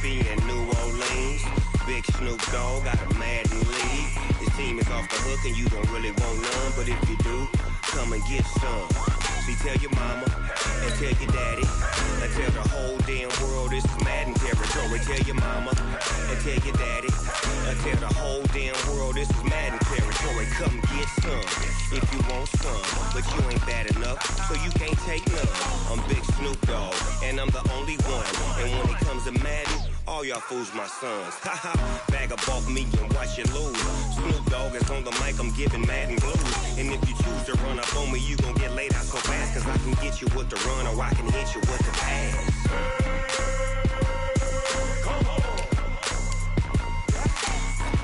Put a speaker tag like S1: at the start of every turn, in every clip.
S1: Mississippi and New Orleans. Big Snoop Dogg got a Madden league. His team is off the hook and you don't really want none, but if you do, come and get some. See, tell your mama and tell your daddy and tell the whole damn world this is Madden territory. Tell your mama and tell your daddy and tell the whole damn world this is Madden territory. Come get some if you want some, but you ain't bad enough, so you can't take none. I'm Big Snoop Dogg and I'm the only one. And when it comes to Madden, all y'all fools my sons. Haha, bag up off me and watch you lose. Snoop Dogg is on the mic, I'm giving Madden blues. And if you choose to run up on me, you gon' get laid out so fast. Cause I can get you with the run or I can hit you with the pass. Come on.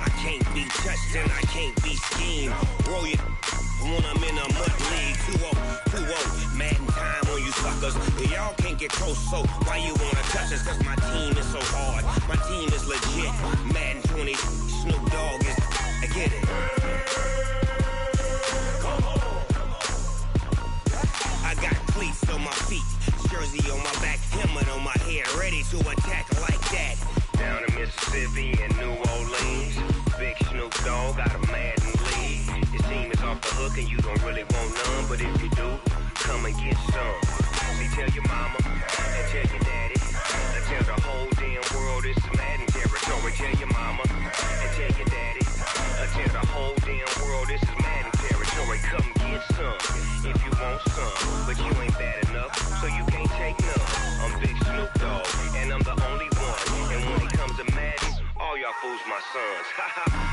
S1: I can't be touched and I can't be schemed. Roll you when I'm in a mud league. 2-0, Madden time on you suckers. Y'all can't get close, so why you wanna touch us? Cause my team is so hard, my team is legit. Madden 20, Snoop Dogg is, I get it. Come on. I got cleats on my feet, jersey on my back, helmet on my head, ready to attack like that. Down in Mississippi and New Orleans, Big Snoop Dogg got a Madden league. Your team is off the hook and you don't really want none, but if you do, come and get some. See, tell your mama and tell your daddy and tell the whole damn world this is Madden territory. Tell your mama and tell your daddy and tell the whole damn world this is Madden territory. Come get some if you want some, but you ain't bad enough, so you can't take none. I'm Big Snoop Dogg and I'm the only one. And when it comes to Madden, all y'all fools my sons.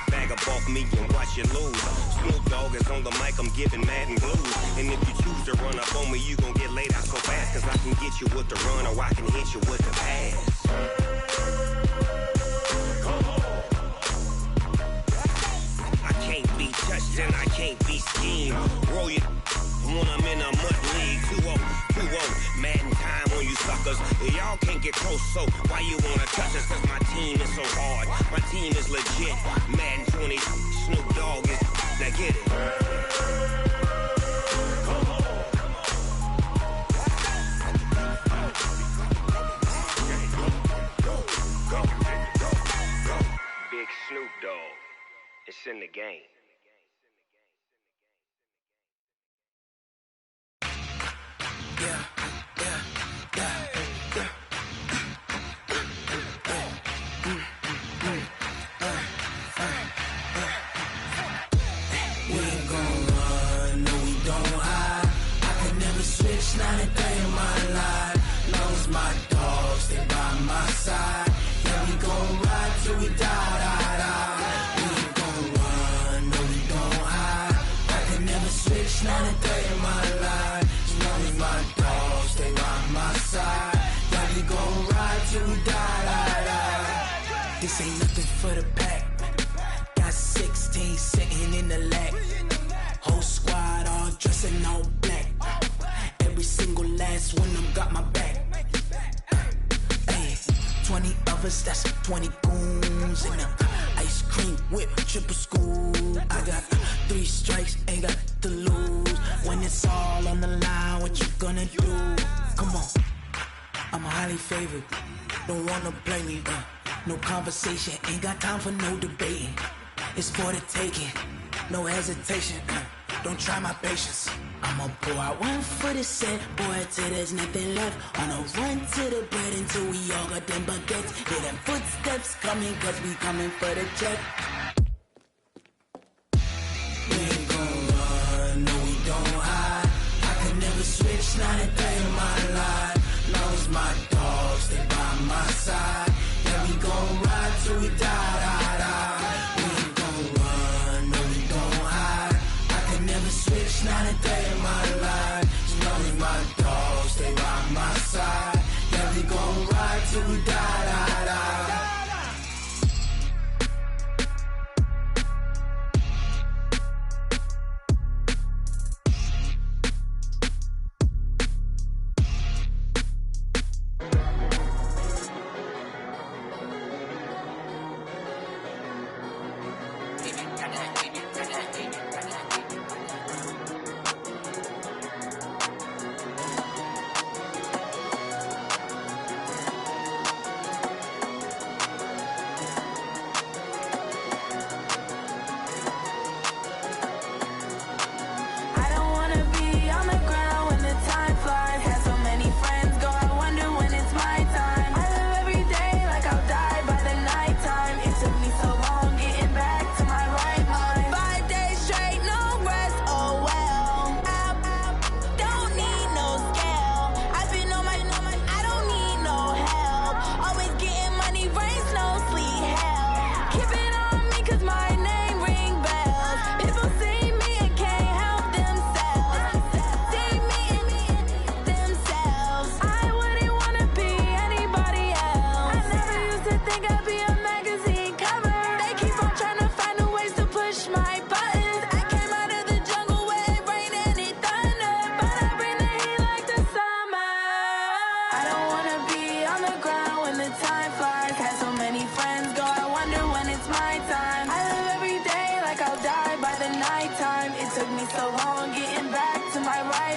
S1: Bag up off me and watch you lose. Snoop Dogg is on the mic, I'm giving Madden blues. And if you choose to run up on me, you gon' get laid out so fast. Cause I can get you with the run or I can hit you with the pass. Come on. I can't be touched and I can't be schemed. Roll you when I'm in a mud league. 2-0, Madden time on you suckers. Y'all can't get close, so why you wanna touch us? Cause my team is so hard, my team is legit. Madden 20, Snoop Dogg is, now get it. Come on. Go. Big Snoop Dogg, it's in the game.
S2: Not a day in my life. Long as my dogs, they by my side. Yeah, we gon' ride till we die. We ain't gon' run, no, we don't hide. I can never switch, not a day in my life. As long as my dogs, they by my side. Yeah, we gon' ride till we die. This ain't nothing for the pack. Got 16 sitting in the lap. Whole squad all dressing all black. Every single last one of them got my back. Ay, 20 of us, that's 20 goons. And ice cream whip, triple school. I got 3 strikes, ain't got to lose. When it's all on the line, what you gonna do? Come on, I'm highly favored. Don't wanna blame me, no conversation. Ain't got time for no debating. It's for the taking, no hesitation. Don't try my patience. I'ma pour out one for the set, boy, till there's nothing left. On a run to the bread until we all got them baguettes. Hear them footsteps coming, cause we coming for the check. We ain't gon' run, no, we don't hide. I can never switch, not a day in my life. Long as my dogs, they by my side. Yeah, we gon' ride till we die. We ain't gon' run, no, we don't hide. I can never switch, not a day in my life. As long as my dogs, they by my side. Yeah, we gon' ride till we die.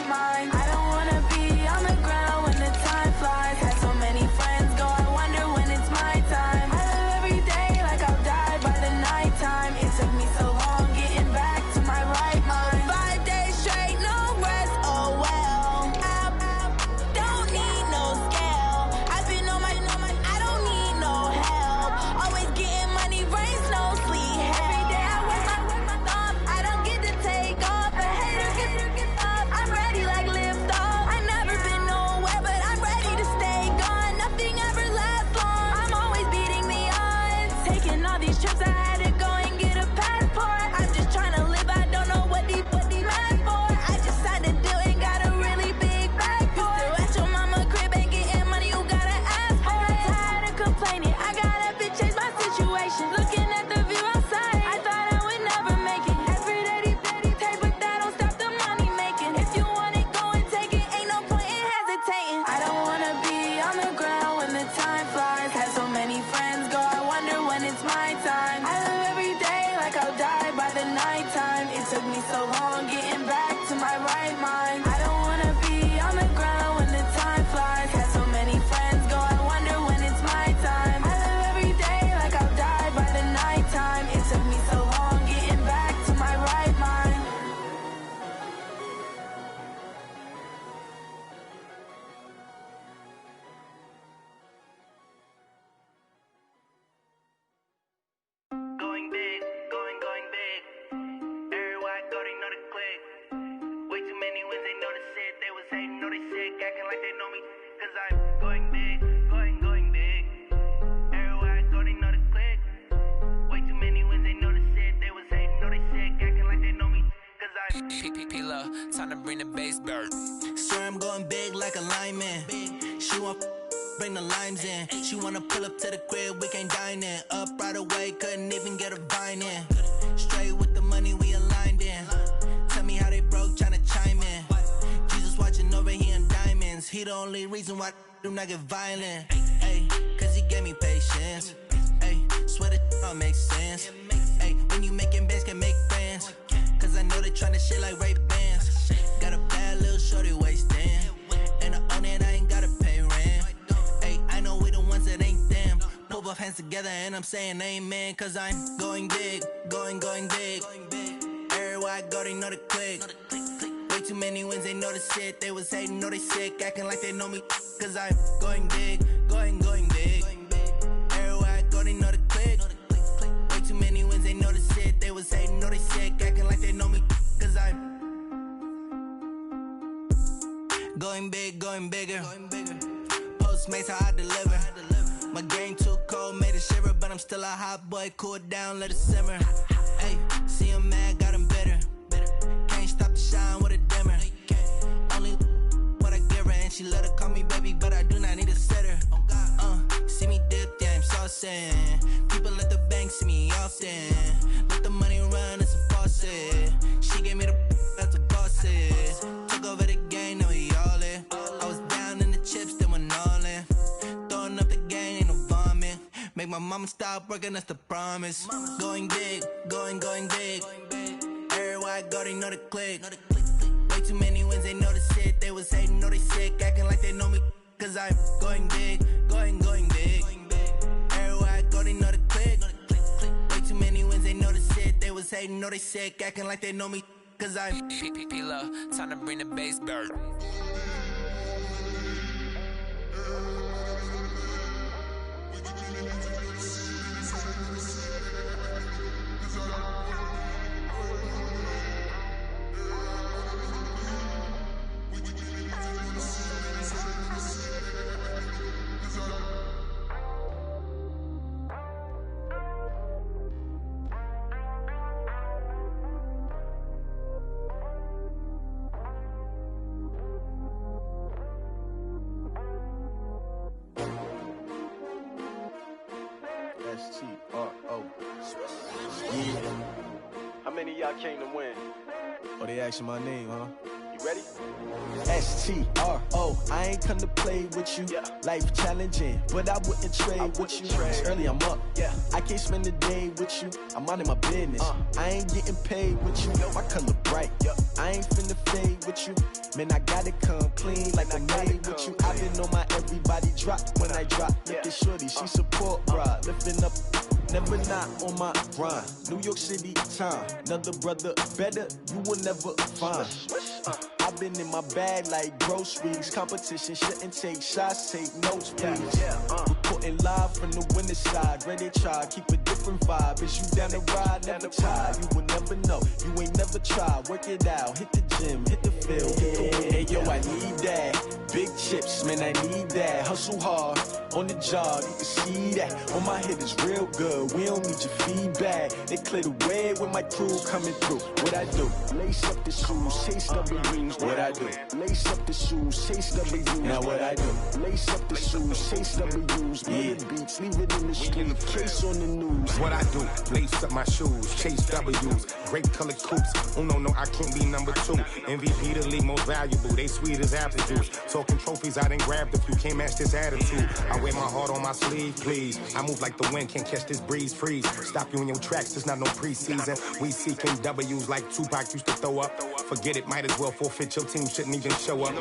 S2: right mind. I don't wanna be on the ground when the time flies. Had so many friends go, I wonder when it's my time. I live every day like I'll die by the nighttime. It took me so long getting back to my right mind. 5 days straight, no rest, oh well. I don't need no scale. I've been on my, I don't need no help. Always getting money, rains, no sleep. Every day I work my thumb. I don't get to take off. A hater get up. I'm ready like lift off. I never been nowhere, but I'm ready to stay gone. Nothing ever lasts long. I'm always beating the odds. Taking all these trips, I had to go and get a passport. I'm just trying to live, I don't know what these mad for. I just had to do it, got a really big bag for it. Still at your mama crib, ain't getting money, you gotta ask for it. I'm tired of complaining, I gotta change my situation. Looking at the view outside, I thought I would never make it. Every day they take, but that don't stop the money making. If you want it, go and take it, ain't no point in hesitating. I don't wanna be on the ground when the time flies. Had so many friends go, I wonder when it's my time. I live every day like I'll die by the nighttime. It took me so long getting back to my right mind. I don't wanna be on the ground when the time flies. Had so many friends go, I wonder when it's my time. I live every day like I'll die by the nighttime. It took me so long getting back to my right mind.
S1: Going big, going big. Everywhere I go, they know the click. Way too many wins, they know the shit. They was hating, know they sick, acting like they know me. Cause I'm going big, going big. Everywhere I go, they know the click. Way too many wins, they know the shit. They was hating, know they sick, acting like they know me. Cause I'm
S3: P-P-P-Love, time to bring the bass bird.
S4: Swear I'm going big like a lineman. She want bring the limes in. She wanna pull up to the crib, we can't dine in. Up right away, couldn't even get a vine in. Straight with the money we aligned in. Tell me how they broke, tryna chime in. Jesus watching over here in diamonds. He the only reason why do not get violent. Ay, cause he gave me patience. Ay, swear that all makes sense. Ay, when you making bands, can make friends. Cause I know they tryna shit like Ray-Bans. Got a bad little shorty wasting. And I own it, I ain't gotta pay rent. Ay, I know we the ones that ain't them. Pull both hands together and I'm saying amen. Cause I'm going big, going big. Everywhere I go, they know the click. Way too many wins, they know the shit. They was hating, know they sick, acting like they know me. Cause I'm going big, going big. Everywhere I go, they know the click. Way too many wins, they know the shit. They was hating, know they sick, acting like they know me. Cause I'm going big, going bigger. Postmates how I deliver. My game too cold, made it shiver, but I'm still a hot boy. Cool it down, let it simmer. Hey, see him mad, got him bitter. Can't stop the shine with a dimmer. Only what I give her, and she let her call me baby, but I do not need a sitter. See me dip, yeah, I'm saucing. People at the bank see me often. Let the money run, it's a faucet. She gave me the that's a boss is. Took over the game, now we all in. I was down in the chips, then went all in. Throwing up the game, ain't no vomit. Make my mama stop working, that's the promise. Going big, going big. Everywhere I go, they know the click. Way too many wins, they know the shit. They was hating, know they sick, acting like they know me. Cause I'm going big, going big. Everywhere I go, they know the click. Way too many wins, they know the shit. They was hating, know they sick, acting like they know me. Cause I'm
S3: P-P-P-Love, time to bring the bass bird.
S5: S-T-R-O. Yeah. How many of y'all came to win? Oh, they asking my name, huh? You ready?
S2: STRO, I ain't come to play with you. Life challenging, but I wouldn't trade with you. It's early, I'm up. I can't spend the day with you. I'm out in my business. I ain't getting paid with you. My color bright. I ain't finna fade with you. Man, I gotta come clean like I'm made with you. I've been on my everybody drop when I drop. Look at shorty, she support bra. Lifting up, never not on my grind. New York City time, another brother better, you will never find. I've been in my bag like groceries. Competition shouldn't take shots, take notes, please. Reporting live from the winning side. Ready to try, keep a different vibe. Is you down the ride, never tired. You will never know, you ain't never tried. Work it out, hit the gym, hit the field. Hey yo, I need that. Big chips, man, I need that. Hustle hard, on the job, you can see that. On my head is real good, we don't need your feedback. They clear the way with my crew coming through. What I do? Lace up the shoes, chase W's. What I do? Lace up the shoes, chase W's. Now what I do? Lace up the shoes, chase W's. Murder beats, leave it in the street, case on the news.
S6: What I do? Lace up my shoes, chase W's. Great colored coops. Oh no, I can't be number 2. MVP the league most valuable. They sweet as apple juice. Talking trophies, I done grabbed a few. Can't match this attitude. I wear my heart on my sleeve, please. I move like the wind, can't catch this breeze. Freeze. Stop you in your tracks, there's not no preseason. We seeking W's like Tupac used to throw up. Forget it, might as well forfeit. Your team shouldn't even show up.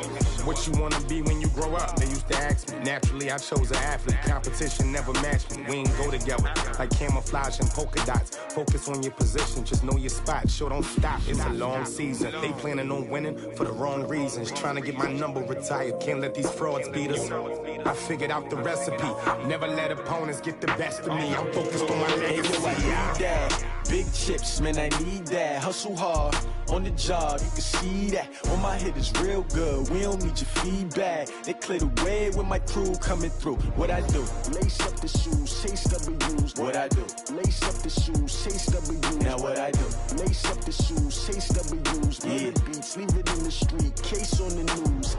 S6: What you wanna be when you grow up? They used to ask me. Naturally, I chose an athlete. Competition never matched me. We ain't go together like camouflage and polka dots. Focus on your position, just know your spot. Sure, don't stop. It's a long season. They planning on winning for the wrong reasons. Trying to get my number retired. Can't let these frauds beat us. I figured out the recipe. Never let opponents get the best of me. I'm focused on my legacy.
S2: I need that. Big chips, man, I need that. Hustle hard, on the job, you can see that. On my head is real good, we don't need your feedback. They clear the way with my crew coming through. What I do? Lace up the shoes, chase W's. What I do? Lace up the shoes, chase W's. Now what I do? Lace up the shoes, chase W's. Murder beats, leave it in the street, case on the news.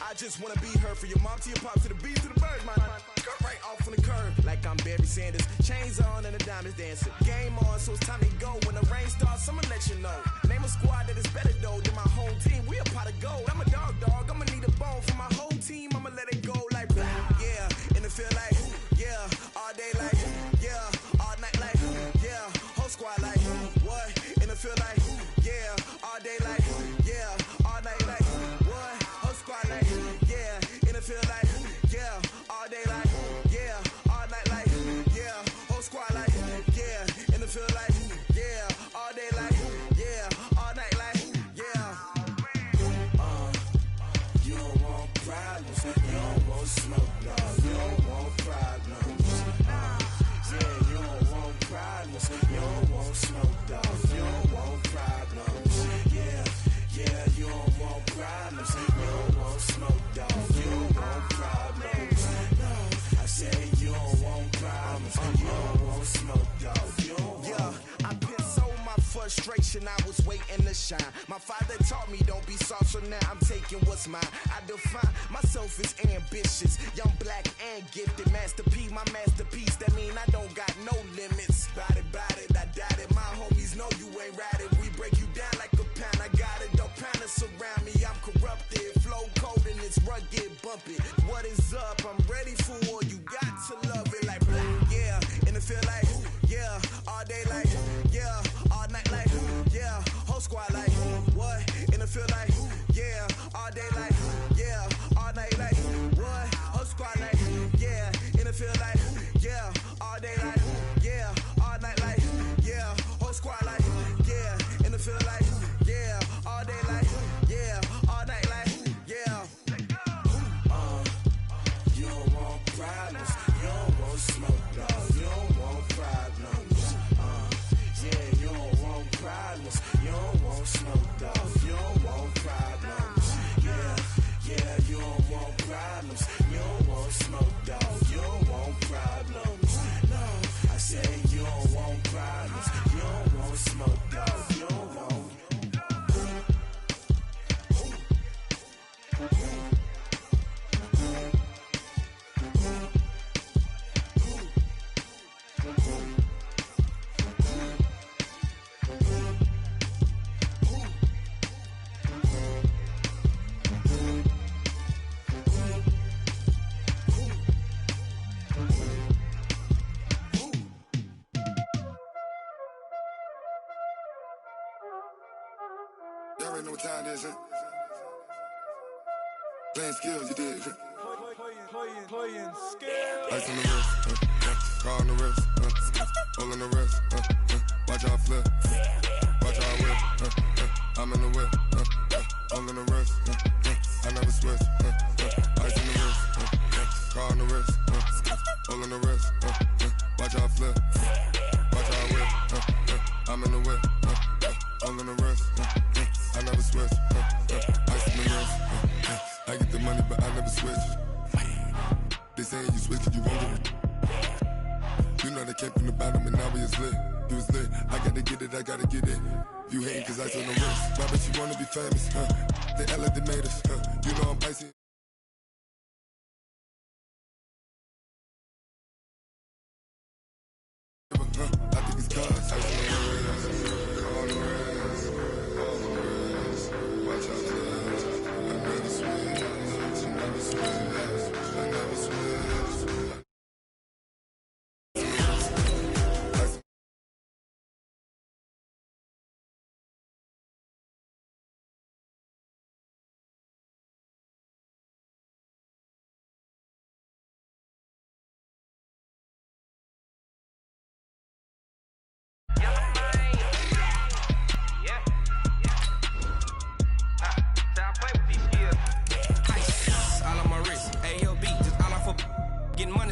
S2: I just wanna be her for your mom to your pop to the beat to the bird, man. Cut right off on the curb like I'm Barry Sanders. Chains on and the diamonds dancing. Game on, so it's time to go. When the rain starts, I'ma let you know. Name a squad that is better though than my home team. We a pot of gold. I'm a dog. I'ma need a bone for my whole team. I'ma let it go like yeah. In the field like yeah. All day like yeah. All night like yeah. Whole squad like what? In the field like yeah. All day like yeah. All night like what? Whole squad like yeah. In the field like yeah. All day like yeah. All night like yeah. Whole squad like yeah. In the field like yeah. All day like yeah. All night like yeah. You don't want problems. You don't want smoke, no. You don't want problems. Yeah, you don't want problems. You don't want smoke, dog. You don't want problems. Yeah, you don't want problems. You don't want smoke, dog. You don't want problems. No, I say you don't want problems. You don't want smoke, dog. You don't want. Yeah, I pissed so my frustration. I was waiting to color shine. My father taught me don't be soft, so now I'm taking what's mine. I define myself as ambitious, young, black, and gifted. Master P, my masterpiece, that mean I don't got no limits. Bout it, I doubt it. My homies know you ain't ratted. We break you down like a pound. I got it, don't pound us around me. I'm corrupted, flow cold and it's rugged, bumpy. What is up? I'm ready for war. You got to love it like black, yeah. And it feel like, yeah. All day like, yeah. All night like, yeah. Whole squad like, what? And it feel like, yeah. All day like, yeah. All night like, what? Whole squad like, yeah. And it feel like, yeah. All day like, yeah. All night like, yeah. Whole squad like, yeah. And it feel like, yeah. All day like, yeah. All night like, yeah. You don't want problems. You don't want smoke, dog. You don't want problems. Yeah, you don't want problems. You don't want smoke, dog. You don't want problems. Yeah, you don't want problems. You don't want smoke, dog. You don't want problems. No, I said you don't want problems. You don't want smoke, dog. You don't want.
S7: Y'all already know what time it is, huh? Playing skills, you did.
S8: Playing skills.
S7: Ice on the wrist, car on the wrist, hole on the wrist, watch out flip, watch out whip, I'm in the whip, hole in the wrist, I never switch, ice on the wrist, car on the wrist, hole in the wrist, watch out flip, watch out whip, I'm in the whip, hole in the wrist, I never switch, ice on the wrist, I get the money but I never switch. They saying you switch and you won't get it. You know they came from the bottom and now we is lit. You was lit, I gotta get it, I gotta get it. You hating cause ice on the wrist. Why bet you wanna be famous, They LA they made us, You know I'm icy. I think it's cause ice on the wrist, watch out for I never switch, I never switch, I never switch.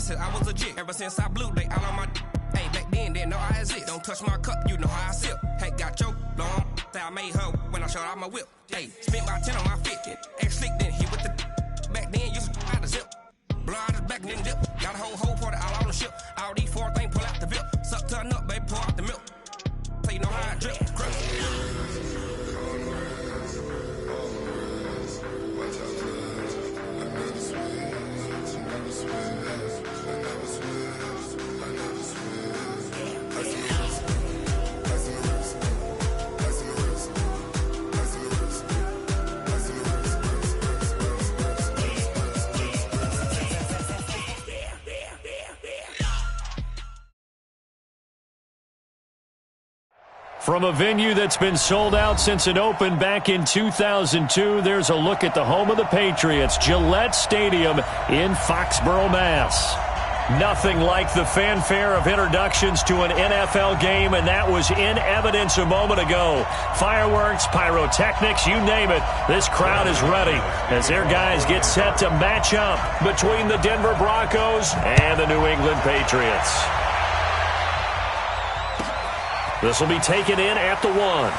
S9: I was legit ever since I blew they all on my hey back then didn't know I exist. Don't touch my cup, you know how I sip. Hey, got choked long, say I made her when I showed out my whip. Hey, spent about 10 on my fit. Ex slick then hit with the back then used to out the zip. Blow out his back and then dip. Got a whole party all on the ship. All these 4 things pull out the VIP. Suck turn up, baby, pour out the milk. So you know how I drip.
S10: From a venue that's been sold out since it opened back in 2002, there's a look at the home of the Patriots, Gillette Stadium in Foxborough, Mass. Nothing like the fanfare of introductions to an NFL game, and that was in evidence a moment ago. Fireworks, pyrotechnics, you name it. This crowd is ready as their guys get set to match up between the Denver Broncos and the New England Patriots. This will be taken in at the 1.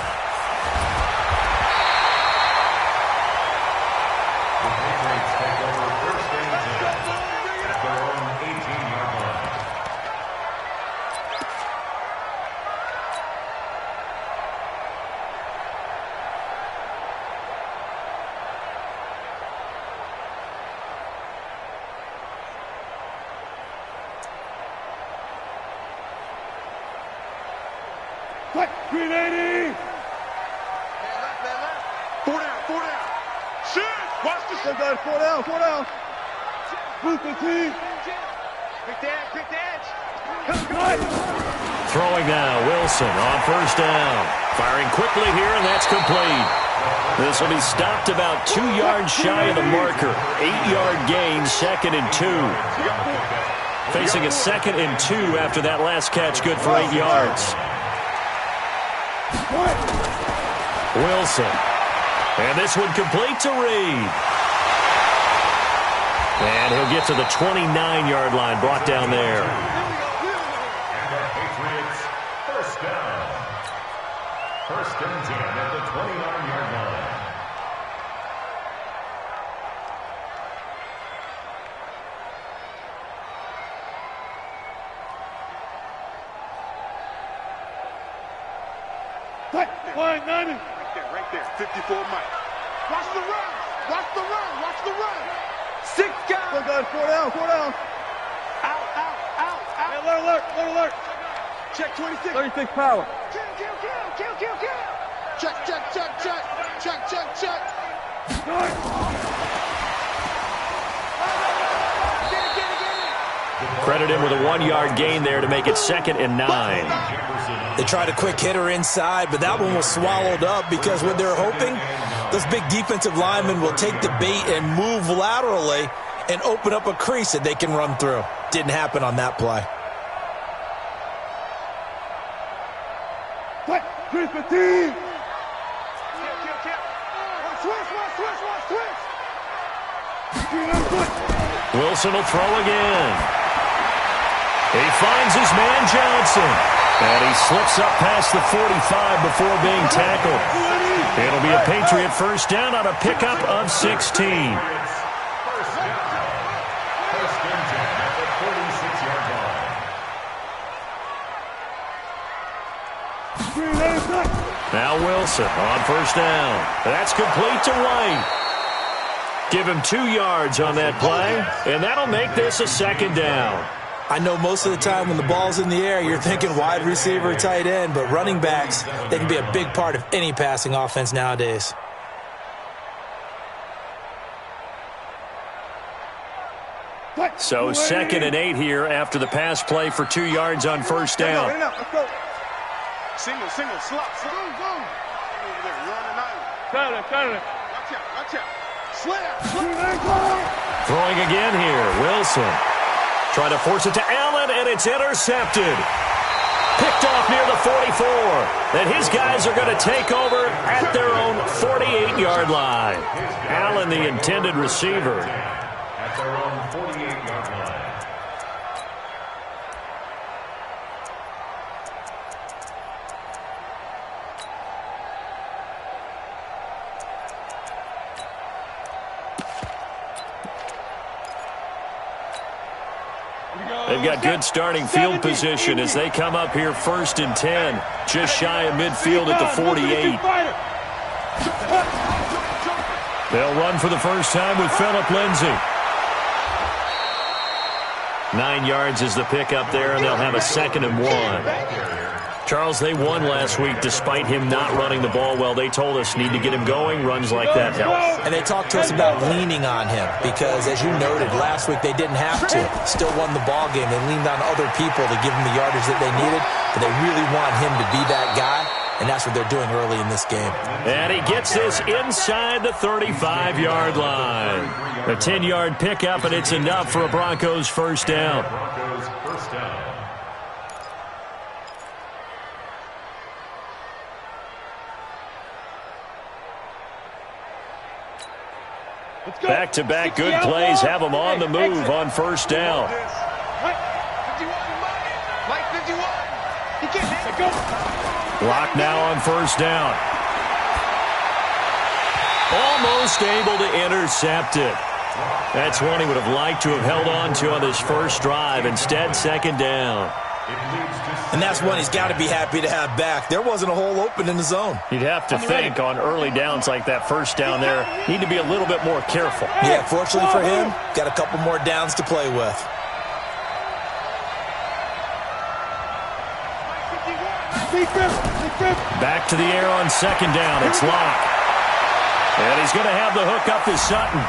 S8: 380. 4 down, 4 down. Shit! Watch the shit. 4 down, 4 down. Move the team. Quick the edge.
S10: Throwing now, Wilson on first down. Firing quickly here, and that's complete. This will be stopped about 2 yards shy of the marker. 8-yard gain, 2nd and 2. Facing a 2nd and 2 after that last catch, good for 8 yards. Wilson. And this one complete to Reed. And he'll get to the 29-yard line, brought down there.
S11: Patriots, first down. First and 10 at the 29-yard line.
S8: Line 90. Right there. 54 Mike. Watch the run. Watch the run. Watch the run. 6 guys. 4 down. 4 down. Out. Hey, alert. Check 26. 36 power. Kill. Check.
S10: Credit him with a 1-yard gain there to make it 2nd and 9.
S12: They tried a quick hitter inside, but that one was swallowed up because what they're hoping, those big defensive linemen will take the bait and move laterally and open up a crease that they can run through. Didn't happen on that play.
S8: Switch the team. Switch.
S10: Wilson will throw again. He finds his man Johnson. And he slips up past the 45 before being tackled. It'll be a Patriot first down on a pickup of 16. Now Wilson on first down. That's complete to White. Give him 2 yards on that play, and that'll make this a 2nd down.
S12: I know most of the time when the ball's in the air, you're thinking wide receiver, tight end, but running backs, they can be a big part of any passing offense nowadays.
S10: So 2nd and 8 here after the pass play for 2 yards on first down.
S8: Single, slot. Go. Over there, you're on the 90. Got it. Watch out. Slam.
S10: Throwing again here, Wilson. Trying to force it to Allen, and it's intercepted. Picked off near the 44. And his guys are going to take over at their own 48-yard line. Allen, the intended receiver.
S11: At their own 48-yard line.
S10: They've got good starting field position as they come up here 1st and 10. Just shy of midfield at the 48. They'll run for the first time with Phillip Lindsay. 9 yards is the pickup there, and they'll have a 2nd and 1. Charles, they won last week despite him not running the ball well. They told us need to get him going. Runs like that help.
S12: And they talked to us about leaning on him because, as you noted, last week they didn't have to. Still won the ball game. They leaned on other people to give them the yardage that they needed, but they really want him to be that guy, and that's what they're doing early in this game.
S10: And he gets this inside the 35-yard line. A 10-yard pickup, and it's enough for a Broncos first down. Back-to-back good plays have them on the move on first down. Block now on first down. Almost able to intercept it. That's one he would have liked to have held on to on his first drive. Instead, 2nd down.
S12: And that's one he's got to be happy to have back. There wasn't a hole open in the zone.
S10: You'd have to think on early downs like that first down there, need to be a little bit more careful.
S12: Yeah, fortunately for him, got a couple more downs to play with.
S8: Defense.
S10: Back to the air on second down. It's Locke. And he's going to have the hook up to Sutton.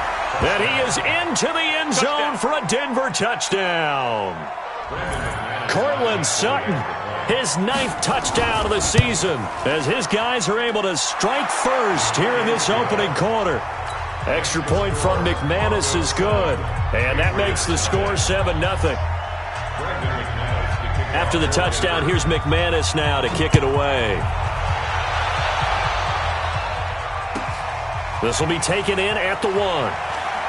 S10: And he is into the end zone for a Denver touchdown. Cortland Sutton, his 9th touchdown of the season, as his guys are able to strike first here in this opening quarter. Extra point from McManus is good. And that makes the score 7-0. After the touchdown, here's McManus now to kick it away. This will be taken in at the 1.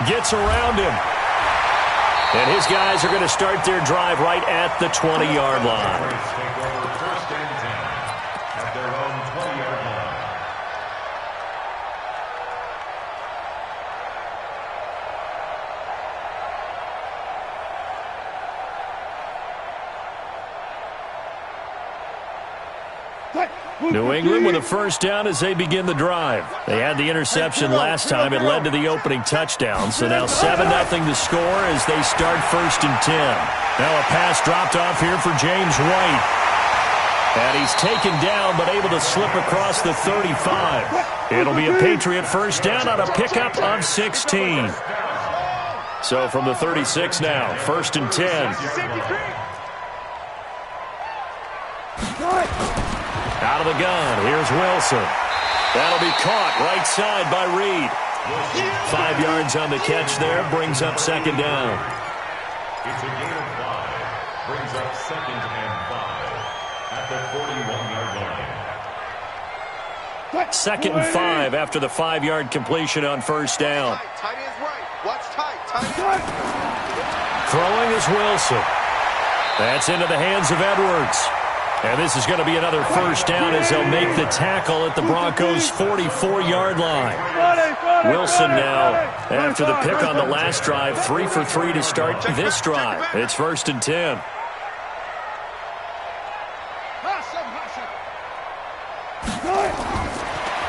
S10: Gets around him. And his guys are going to start their drive right at the 20-yard line.
S11: First and 10 at their own 20-yard line.
S10: New England with a first down as they begin the drive. They had the interception last time. It led to the opening touchdown. So now 7-0 the score as they start first and 10. Now a pass dropped off here for James White. And he's taken down but able to slip across the 35. It'll be a Patriot first down on a pickup of 16. So from the 36 now, first and 10. Out of the gun, here's Wilson. That'll be caught right side by Reed. 5 yards on the catch there, brings up second down.
S11: It's a gain of 5. Brings up second and 5 at the 41-yard line.
S10: Second and 5 after the 5-yard completion on first down.
S8: Tight end's right. Watch tight.
S10: Throwing is Wilson. That's into the hands of Edwards. And this is going to be another first down as they'll make the tackle at the Broncos' 44-yard line. Wilson now, after the pick on the last drive, 3 for 3 to start this drive. It's first and 10.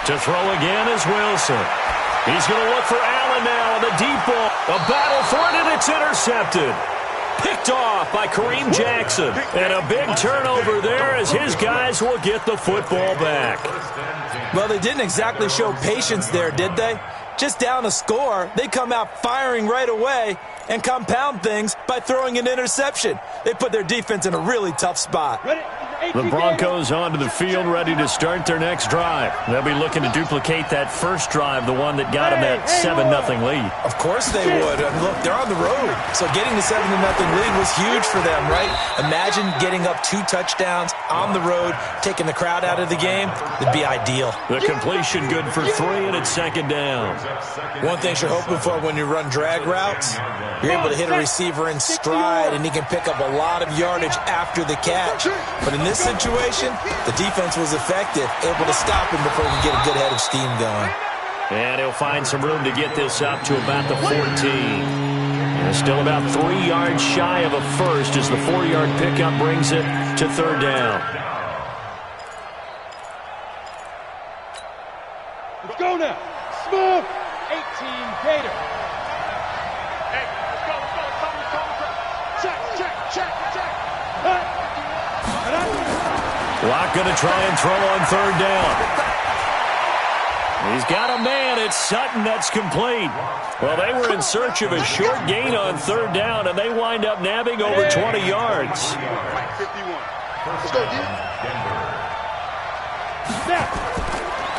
S10: To throw again is Wilson. He's going to look for Allen now on the deep ball. A battle for it, and it's intercepted. Picked off by Kareem Jackson. And a big turnover there as his guys will get the football back.
S12: Well, they didn't exactly show patience there, did they? Just down a score, they come out firing right away and compound things by throwing an interception. They put their defense in a really tough spot.
S10: The Broncos onto the field, ready to start their next drive. They'll be looking to duplicate that first drive, the one that got them that 7-0 lead.
S12: Of course they would. Look, they're on the road. So getting the 7-0 lead was huge for them, right? Imagine getting up 2 touchdowns on the road, taking the crowd out of the game. It'd be ideal.
S10: The completion good for 3, and it's second down.
S12: One thing you're hoping for when you run drag routes, you're able to hit a receiver in stride, and he can pick up a lot of yardage after the catch. But in this situation, the defense was effective, able to stop him before he can get a good head of steam going.
S10: And he'll find some room to get this up to about the 14. And still about 3 yards shy of a first as the 4-yard pickup brings it to third down.
S8: Let's go now. Smooth. 18 Gator. Hey, let's go. Check.
S10: Locke going to try and throw on third down. He's got a man. It's Sutton. That's complete. Well, they were in search of a short gain on third down, and they wind up nabbing over 20 yards.
S8: 51. Let's go, D.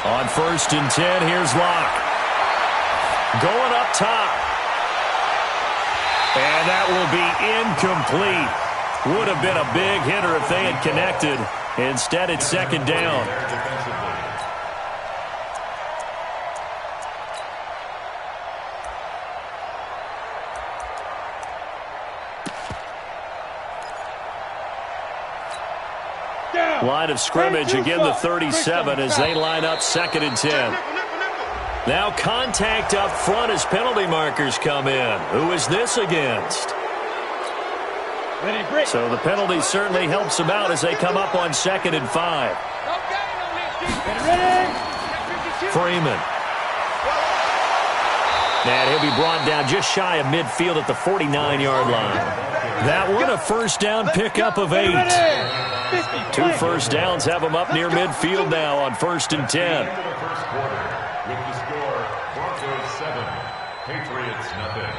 S10: On first and 10, here's Locke. Going up top. And that will be incomplete. Would have been a big hitter if they had connected. Instead, it's second down. Line of scrimmage, again the 37 as they line up second and 10. Now contact up front as penalty markers come in. Who is this against? So the penalty certainly helps them out as they come up on second and 5. Freeman. And he'll be brought down just shy of midfield at the 49-yard line. That one a first down pickup of 8. 2 first downs have them up near midfield now on 1st and 10.
S11: With the score, Broncos 7, Patriots nothing.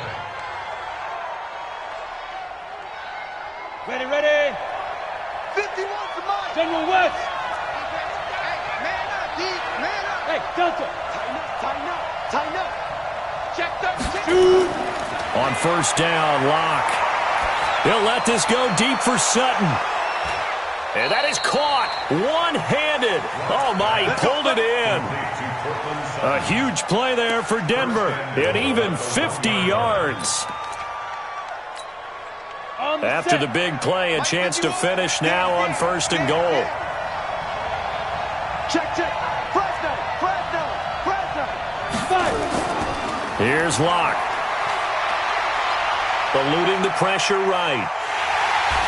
S8: Ready. 51 to mine. General West. Man up, D. Man up. Hey, Delta. Tighten up. Check that. Shoot.
S10: On 1st down, Locke. He'll let this go deep for Sutton. And that is caught one-handed. Oh, my, he pulled it in. A huge play there for Denver. And even 50 yards. After the big play, a chance to finish now on 1st and goal.
S8: Check. Fresno.
S10: Here's Locke. Eluding the pressure right.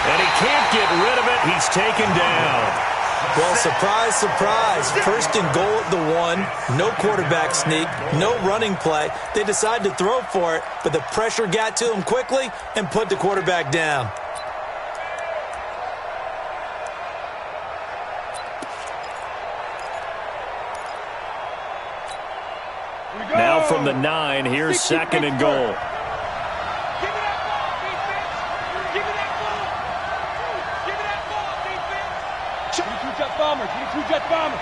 S10: And he can't get rid of it. He's taken down.
S12: Well, surprise. 1st and goal at the 1. No quarterback sneak. No running play. They decided to throw for it, but the pressure got to him quickly and put the quarterback down.
S10: Now from the 9, here's 2nd and goal.
S8: Bombers.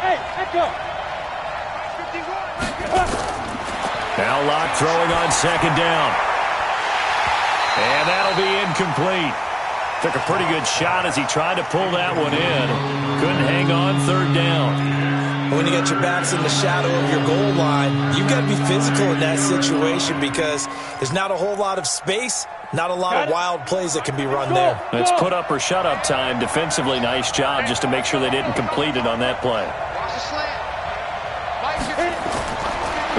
S8: Hey, echo.
S10: Now Locke throwing on 2nd down. And that'll be incomplete. Took a pretty good shot as he tried to pull that one in. Couldn't hang on 3rd down.
S12: When you got your backs in the shadow of your goal line, you've got to be physical in that situation because there's not a whole lot of space, not a lot of wild plays that can be run there.
S10: It's put up or shut up time. Defensively, nice job just to make sure they didn't complete it on that play.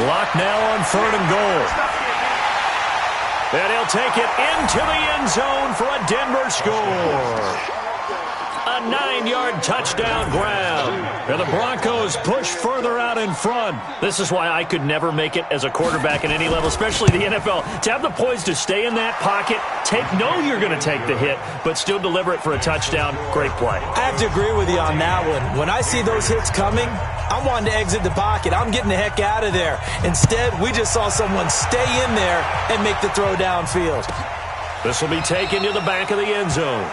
S10: Locke now on 3rd and goal. And he'll take it into the end zone for a Denver score. A 9-yard touchdown grab. And the Broncos push further out in front. This is why I could never make it as a quarterback at any level, especially the NFL. To have the poise to stay in that pocket, know you're going to take the hit, but still deliver it for a touchdown. Great play.
S12: I have to agree with you on that one. When I see those hits coming, I'm wanting to exit the pocket. I'm getting the heck out of there. Instead, we just saw someone stay in there and make the throw downfield.
S10: This will be taken to the back of the end zone.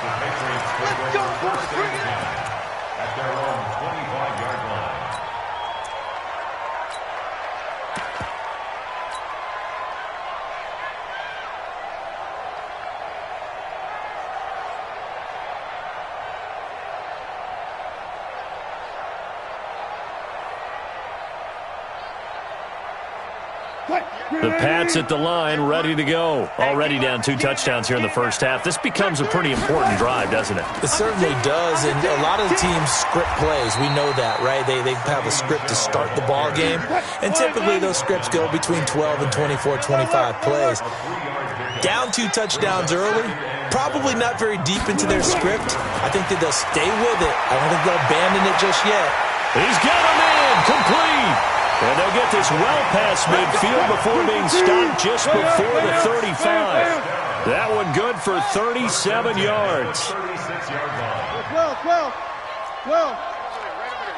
S11: Let's go, at their own 25-yard line.
S10: The Pats at the line, ready to go. Already down 2 touchdowns here in the first half. This becomes a pretty important drive, doesn't it?
S12: It certainly does, and a lot of the teams script plays. We know that, right? They have a script to start the ball game, and typically those scripts go between 12 and 24, 25 plays. Down 2 touchdowns early, probably not very deep into their script. I think that they'll stay with it. I don't think they'll abandon it just yet.
S10: He's got him in, complete. And they'll get this well past midfield before being stopped just before the 35. That one good for 37 yards.
S8: 12.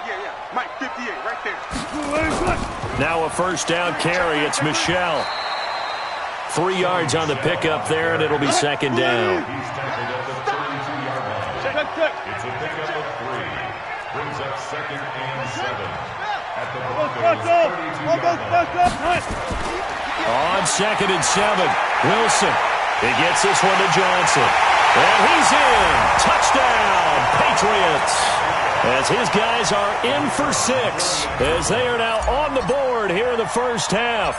S8: Yeah. Mike, 58, right there.
S10: Now a first down carry. It's Michelle. 3 yards on the pickup there, and it'll be 2nd down.
S11: He's tackled at the 32-yard line. It's a pickup of 3. Brings up 2nd and 7. At the Broncos 32-yard line.
S10: On 2nd and 7, Wilson. He gets this one to Johnson. And he's in. Touchdown, Patriots. As his guys are in for 6. As they are now on the board here in the first half.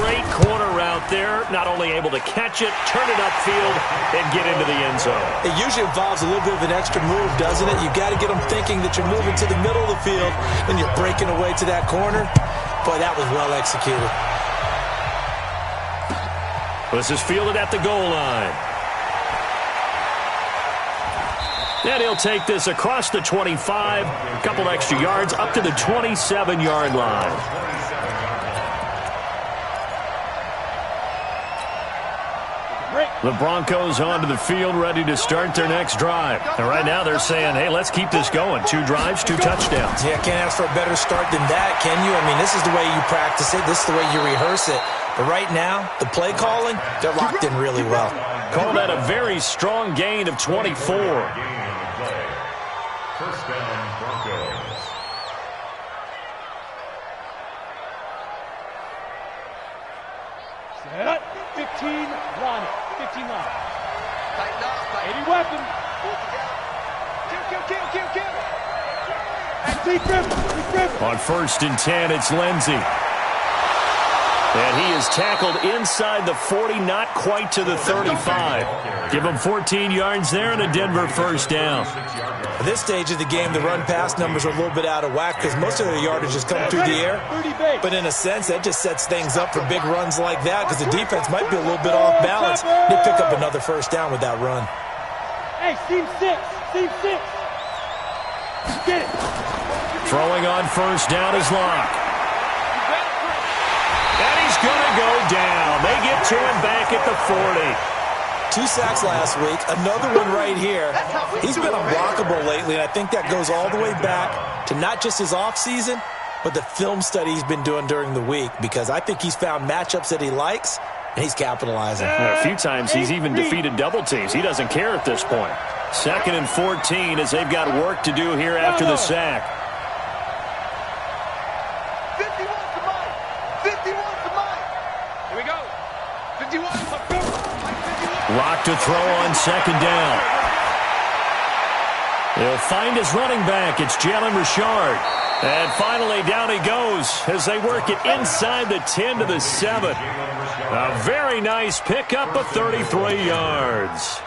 S10: Great corner route there. Not only able to catch it, turn it upfield, and get into the end zone.
S12: It usually involves a little bit of an extra move, doesn't it? You've got to get them thinking that you're moving to the middle of the field and you're breaking away to that corner. Boy, that was well executed.
S10: This is fielded at the goal line. And he'll take this across the 25, a couple extra yards, up to the 27-yard line. The Broncos onto the field, ready to start their next drive. And right now they're saying, hey, let's keep this going. 2 drives, 2 touchdowns.
S12: Yeah, can't ask for a better start than that, can you? I mean, this is the way you practice it. This is the way you rehearse it. But right now, the play calling, they're locked in really well.
S10: Call that a very strong gain of 24.
S11: First down, Broncos.
S8: Set. 15 line. 15 line. Tighten up. 80 weapon. Kill.
S10: On 1st and 10, it's Lindsey. And he is tackled inside the 40, not quite to the 35. Give him 14 yards there and a Denver first down.
S12: At this stage of the game, the run-pass numbers are a little bit out of whack because most of their yardage is coming through the air. But in a sense, that just sets things up for big runs like that because the defense might be a little bit off balance. They pick up another first down with that run.
S8: Hey, seam 6. Get it.
S10: Throwing on first down is Locke. And he's going to go down. They get to him back at the 40.
S12: 2 sacks last week, another one right here. He's been unblockable lately, and I think that goes all the way back to not just his offseason, but the film study he's been doing during the week, because I think he's found matchups that he likes, and he's capitalizing.
S10: A few times he's even defeated double teams. He doesn't care at this point. 2nd and 14 as they've got work to do here after the sack.
S8: 51 to Mike. 51 to Mike. Here we go. 51.
S10: Lock to throw on 2nd down. He'll find his running back. It's Jalen Richard. And finally down he goes as they work it inside the 10 to the 7. A very nice pickup of 33 yards.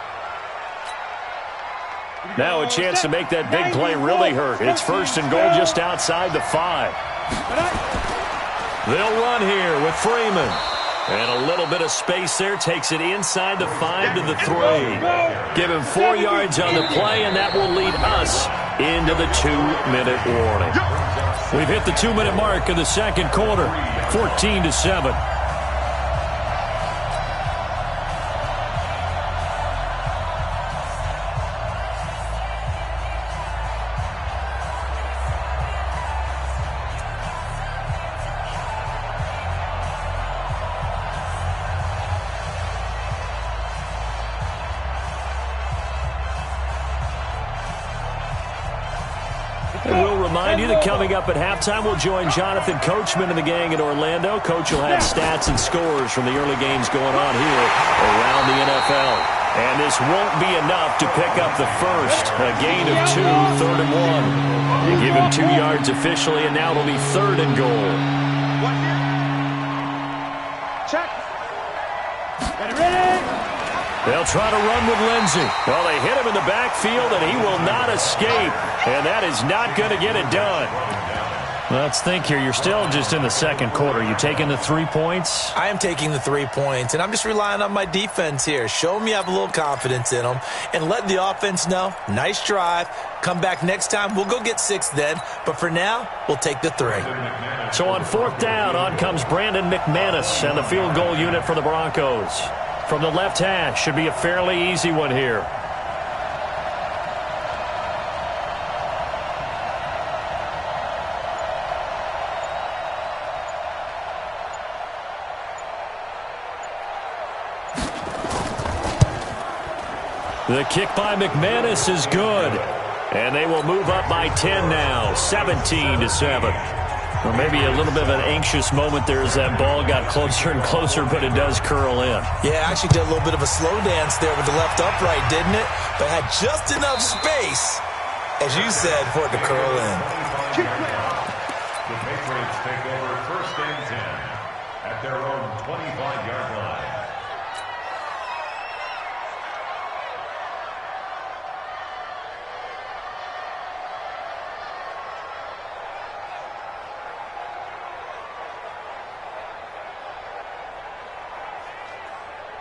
S10: Now a chance to make that big play really hurt. It's 1st and goal just outside the 5. They'll run here with Freeman. And a little bit of space there takes it inside the 5 to the 3. Give him 4 yards on the play, and that will lead us into the 2-minute warning. We've hit the 2-minute mark of the 2nd quarter, 14-7. Remind you that coming up at halftime, we'll join Jonathan Coachman and the gang in Orlando. Coach will have stats and scores from the early games going on here around the NFL. And this won't be enough to pick up the first. A gain of 2, 3rd and 1. They give him 2 yards officially, and now it'll be 3rd and goal.
S8: Check. Ready.
S10: They'll try to run with Lindsey. Well, they hit him in the backfield, and he will not escape. And that is not going to get it done. Let's think here. You're still just in the 2nd quarter. You taking the 3 points?
S12: I am taking the 3 points, and I'm just relying on my defense here. Show them you have a little confidence in them, and let the offense know, nice drive. Come back next time. We'll go get 6 then. But for now, we'll take the 3.
S10: So on 4th down, on comes Brandon McManus and the field goal unit for the Broncos. From the left hash, should be a fairly easy one here. The kick by McManus is good. And they will move up by 10 now, 17-7. Or maybe a little bit of an anxious moment there as that ball got closer and closer, but it does curl in.
S12: Yeah, actually did a little bit of a slow dance there with the left upright, didn't it? But had just enough space, as you said, for it to curl in.
S11: The Patriots take over 1st and 10 at their own 25-yard line.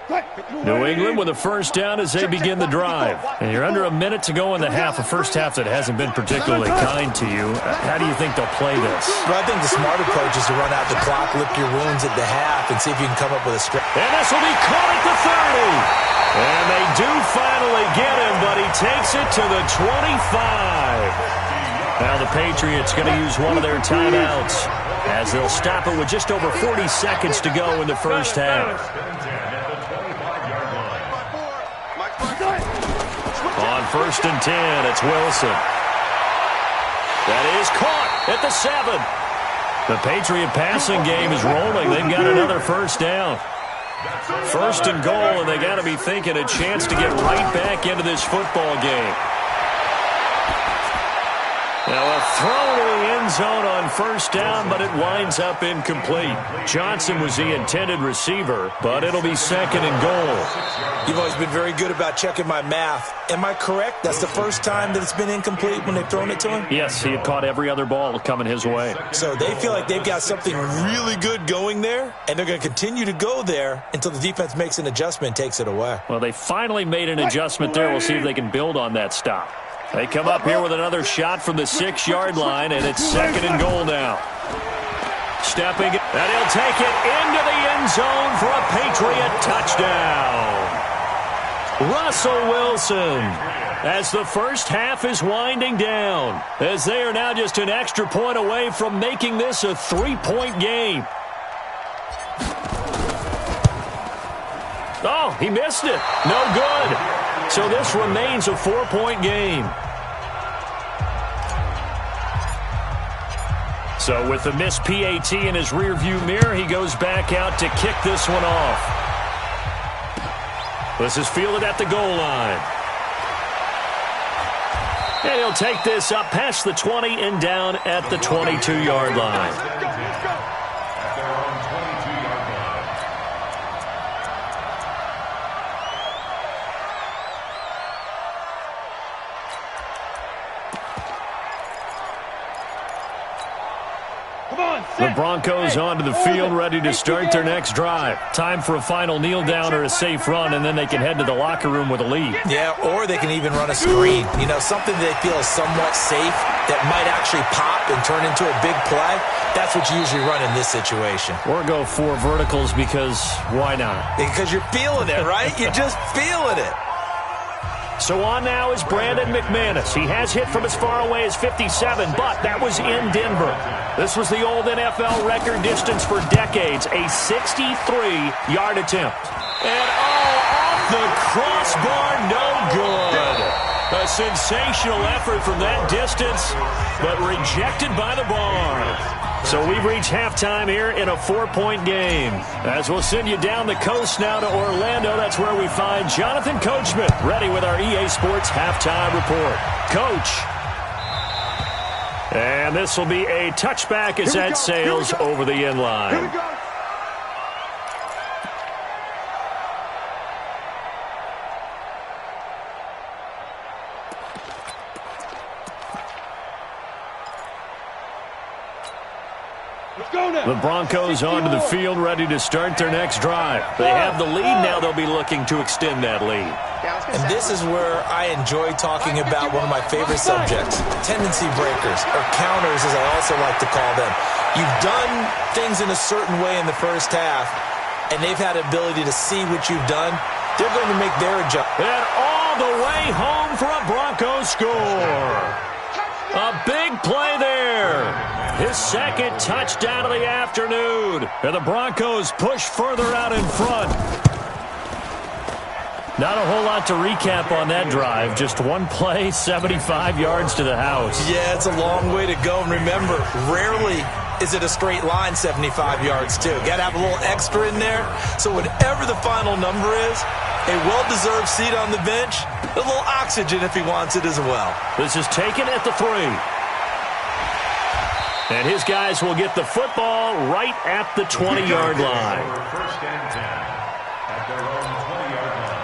S10: New England with a first down as they begin the drive. And you're under a minute to go in the half, a first half that hasn't been particularly kind to you. How do you think they'll play this?
S12: Well, I think the smart approach is to run out the clock, lick your wounds at the half, and see if you can come up with a stretch.
S10: And this will be caught at the 30. And they do finally get him, but he takes it to the 25. Now the Patriots going to use one of their timeouts as they'll stop it with just over 40 seconds to go in the first half. On 1st and 10, it's Wilson. That is caught at the 7. The Patriot passing game is rolling. They've got another first down. 1st and goal, and they got to be thinking a chance to get right back into this football game. Now a throw to the end zone on 1st down, but it winds up incomplete. Johnson was the intended receiver, but it'll be 2nd and goal.
S12: You've always been very good about checking my math. Am I correct? That's the first time that it's been incomplete when they've thrown it to him?
S10: Yes, he had caught every other ball coming his way.
S12: So they feel like they've got something really good going there, and they're going to continue to go there until the defense makes an adjustment and takes it away.
S10: Well, they finally made an adjustment there. We'll see if they can build on that stop. They come up here with another shot from the 6-yard line, and it's 2nd and goal now. Stepping, and he'll take it into the end zone for a Patriot touchdown. Russell Wilson, as the first half is winding down, as they are now just an extra point away from making this a 3-point game. Oh, he missed it. No good. So this remains a 4-point game. So with the missed PAT in his rearview mirror, he goes back out to kick this one off. This is fielded at the goal line. And he'll take this up past the 20 and down at the 22-yard line. The Broncos onto the field, ready to start their next drive. Time for a final kneel down or a safe run, and then they can head to the locker room with a lead.
S12: Yeah, or they can even run a screen. You know, something they feel is somewhat safe that might actually pop and turn into a big play. That's what you usually run in this situation.
S10: Or go 4 verticals because why not?
S12: Because you're feeling it, right? You're just feeling it.
S10: So on now is Brandon McManus. He has hit from as far away as 57, but that was in Denver. This was the old NFL record distance for decades, a 63-yard attempt. And off the crossbar, no good. A sensational effort from that distance, but rejected by the bar. So we've reached halftime here in a 4-point game. As we'll send you down the coast now to Orlando, that's where we find Jonathan Coachman, ready with our EA Sports halftime report. Coach. And this will be a touchback as that sails over the end line. The Broncos onto the field, ready to start their next drive. They have the lead now. They'll be looking to extend that lead.
S12: And this is where I enjoy talking about one of my favorite subjects, tendency breakers, or counters as I also like to call them. You've done things in a certain way in the first half, and they've had the ability to see what you've done. They're going to make their adjustment.
S10: And all the way home for a Broncos score. A big play there. His second touchdown of the afternoon. And the Broncos push further out in front. Not a whole lot to recap on that drive. Just one play, 75 yards to the house.
S12: Yeah, it's a long way to go. And remember, rarely is it a straight line 75 yards, too. Got to have a little extra in there. So whatever the final number is, a well-deserved seat on the bench, a little oxygen if he wants it as well.
S10: This is taken at the 3. And his guys will get the football right at the 20-yard line.
S11: First and 10 at their own 20-yard line.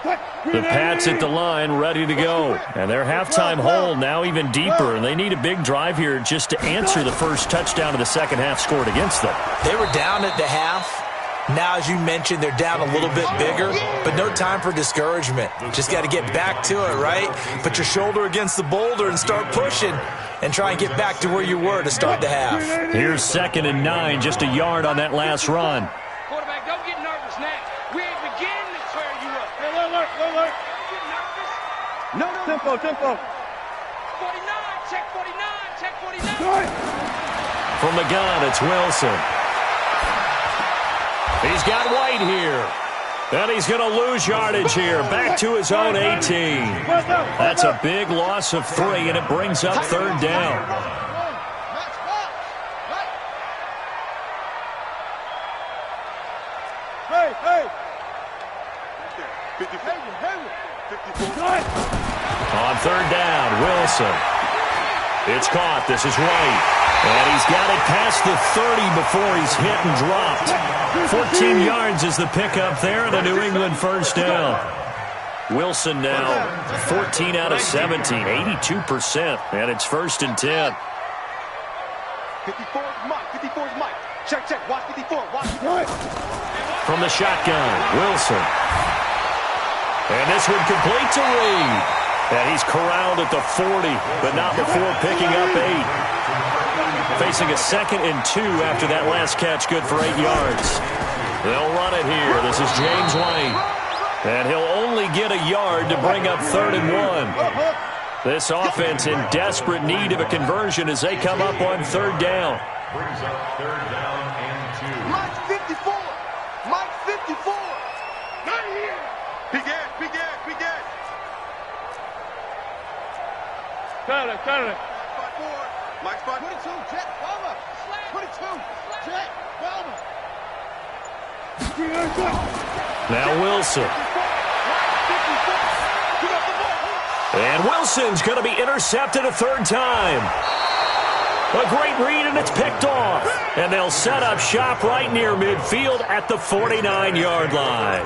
S8: What?
S10: The Pats at the line, ready to go. And their halftime hole now even deeper, and they need a big drive here just to answer the first touchdown of the second half scored against them.
S12: They were down at the half. Now, as you mentioned, they're down a little bit bigger, but no time for discouragement. Just got to get back to it, right? Put your shoulder against the boulder and start pushing and try and get back to where you were to start the half.
S10: Here's 2nd and 9, just a yard on that last run.
S13: Quarterback, don't get nervous now. We ain't beginning to tear you up.
S8: Hey, look.
S13: Don't get nervous.
S8: No. Tempo.
S13: 49, check 49, check 49.
S10: From the gun, it's Wilson. He's got White here. And he's going to lose yardage here. Back to his own 18. That's a big loss of 3, and it brings up 3rd down.
S8: Hey.
S7: 54.
S10: On 3rd down, Wilson. It's caught. This is White. And he's got it past the 30 before he's hit and dropped. 14 yards is the pickup there, and a New England first down. Wilson now 14 out of 17, 82%, and it's 1st and 10.
S8: 54 is Mike. Check. Watch 54. Watch.
S10: From the shotgun, Wilson. And this one complete to Reed. And he's corralled at the 40, but not before picking up 8. Facing a 2nd and 2 after that last catch, good for 8 yards. They'll run it here. This is James White. And he'll only get a yard to bring up 3rd and 1. This offense in desperate need of a conversion as they come up on 3rd down.
S11: Brings up 3rd down and 2.
S8: Mike 54. Not here.
S7: Big Ed.
S8: Cut it.
S7: Spot 4. Mike spot
S8: 22, Jet, Palmer. 22, Jet, Palmer.
S10: Now Wilson. And Wilson's going to be intercepted a 3rd time. A great read, and it's picked off. And they'll set up shop right near midfield at the 49-yard line.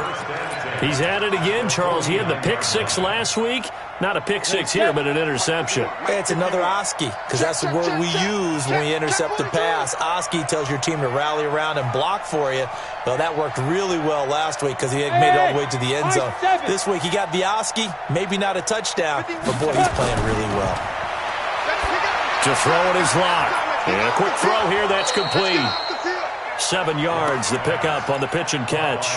S10: He's at it again, Charles. He had the pick 6 last week. Not a pick 6 here, but an interception.
S12: It's another Oski, because that's the word we use when we intercept the pass. Oski tells your team to rally around and block for you. Well, that worked really well last week because he had made it all the way to the end zone. This week he got the Oski, maybe not a touchdown, but boy, he's playing really well.
S10: To throw it is locked. And a quick throw here, that's complete. 7 yards, the pickup on the pitch and catch.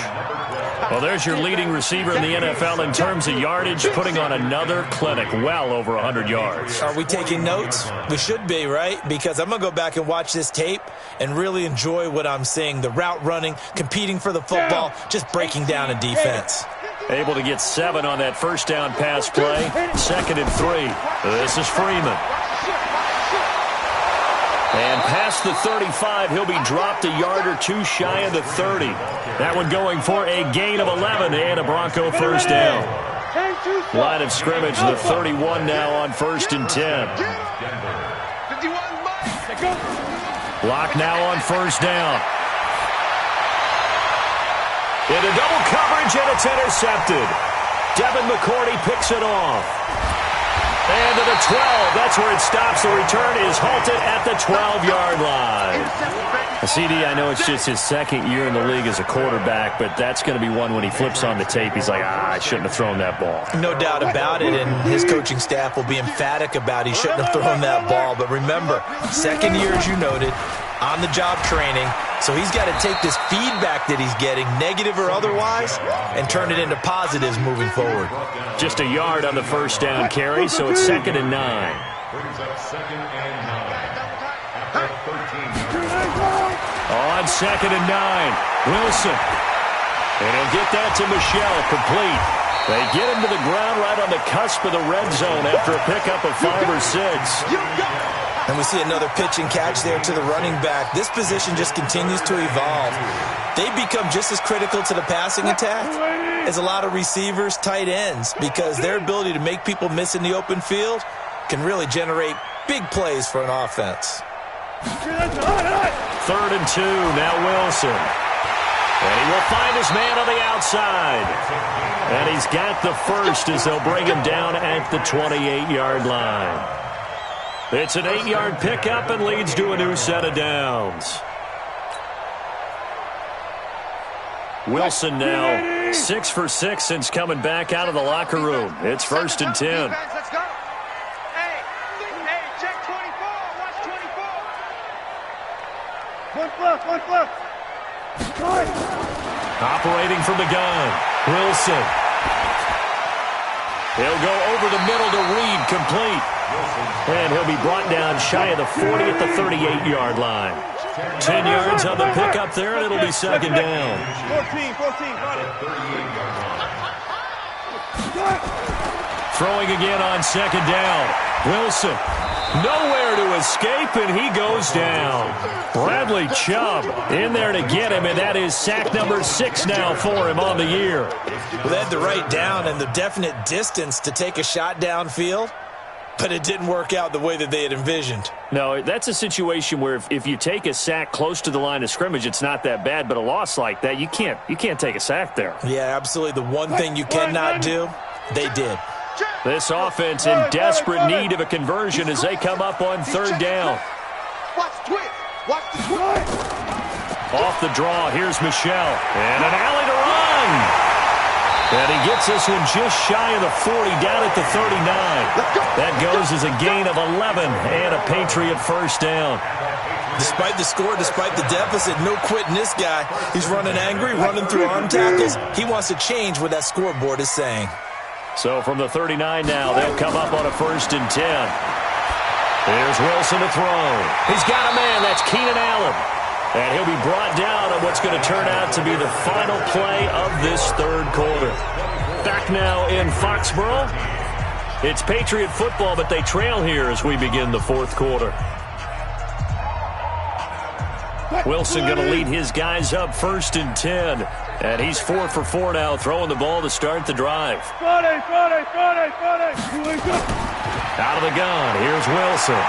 S10: Well, there's your leading receiver in the NFL in terms of yardage, putting on another clinic, well over 100 yards.
S12: Are we taking notes? We should be, right? Because I'm going to go back and watch this tape and really enjoy what I'm seeing. The route running, competing for the football, just breaking down a defense.
S10: Able to get 7 on that first down pass play. 2nd and 3. This is Freeman. And past the 35, he'll be dropped a yard or 2 shy of the 30. That one going for a gain of 11 and a Bronco first down. Line of scrimmage, the 31 now on 1st and 10. Block now on 1st down. Into double coverage, and it's intercepted. Devin McCourty picks it off. And to the 12, that's where it stops. The return is halted at the 12-yard line. CD, I know it's just his 2nd year in the league as a quarterback, but that's going to be one when he flips on the tape. He's like, I shouldn't have thrown that ball.
S12: No doubt about it, and his coaching staff will be emphatic about he shouldn't have thrown that ball. But remember, 2nd year, as you noted, on-the-job training. So he's got to take this feedback that he's getting, negative or otherwise, and turn it into positives moving forward.
S10: Just a yard on the first down carry, so it's 2nd and 9.
S11: Brings up 2nd and 9. After 13 yards.
S10: On 2nd and 9, Wilson. And he'll get that to Michelle, complete. They get him to the ground right on the cusp of the red zone after a pickup of 5 or 6.
S12: And we see another pitch and catch there to the running back. This position just continues to evolve. They become just as critical to the passing attack as a lot of receivers, tight ends, because their ability to make people miss in the open field can really generate big plays for an offense.
S10: 3rd and 2, now Wilson. And he will find his man on the outside. And he's got the first as they'll bring him down at the 28-yard line. It's an 8-yard pickup and leads to a new set of downs. Wilson now 6 for 6 since coming back out of the locker room. It's 1st and 10.
S13: Let's go. Hey, check 24. Watch 24.
S8: One plus.
S10: Operating from the gun, Wilson. He'll go over the middle to Reed, complete. And he'll be brought down shy of the 40 at the 38-yard line. 10 yards on the pickup there, and it'll be 2nd down.
S8: 14, got it.
S10: Throwing again on 2nd down. Wilson, nowhere to escape, and he goes down. Bradley Chubb in there to get him, and that is sack number 6 now for him on the year.
S12: Well, they had the right down and the definite distance to take a shot downfield, but it didn't work out the way that they had envisioned.
S10: No, that's a situation where if you take a sack close to the line of scrimmage, it's not that bad, but a loss like that, you can't take a sack there.
S12: Yeah, absolutely. The one thing you cannot do, they did.
S10: This offense in desperate need of a conversion as they come up on 3rd down.
S8: Watch the twist.
S10: Off the draw, here's Michelle. And an alley to run. And he gets this one just shy of the 40, down at the 39. That goes as a gain of 11 and a Patriot 1st down.
S12: Despite the score, despite the deficit, no quitting this guy. He's running angry, running through arm tackles. He wants to change what that scoreboard is saying.
S10: So from the 39 now, they'll come up on a 1st and 10. Here's Wilson to throw. He's got a man. That's Keenan Allen. And he'll be brought down on what's going to turn out to be the final play of this 3rd quarter. Back now in Foxborough. It's Patriot football, but they trail here as we begin the 4th quarter. Wilson going to lead his guys up 1st and 10. And he's 4 for 4 now, throwing the ball to start the drive.
S8: Friday.
S10: Out of the gun, here's Wilson.